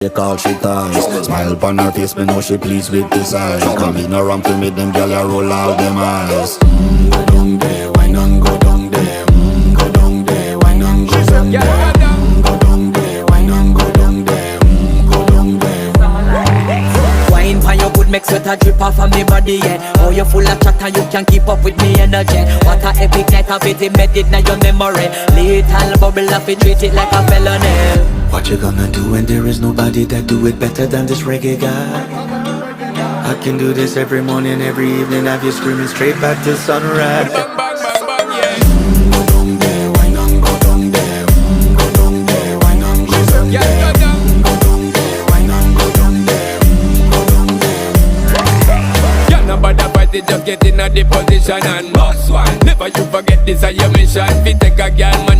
They call she ties. Smile upon her face, me know she pleased with this eyes. Come in around to me, them gyal a roll out them eyes. Go down there, why not go down there? Go down there, why not go down there? Go down there, why not go down there? Go down there. Wine pan your good, make sweat a drip off of me body, yeah. Oh, you full of chatter, you can't keep up with me energy. What a epic night of it, embedded in your memory. Little bubble of it, treat it like a felony. What you gonna do when there is nobody that do it better than this reggae guy? I can do this every morning, every evening, have you screaming straight back to sunrise. Bang, bang, bang, bang, yeah. Go down there, why not go down there? Go down there, why not go down there? Yeah, go down. Go down there, why not go down there? Go down there. Yeah, nobody fight it, just get in a the position and boss one. Never you forget this is your mission. Fi take a girl, man.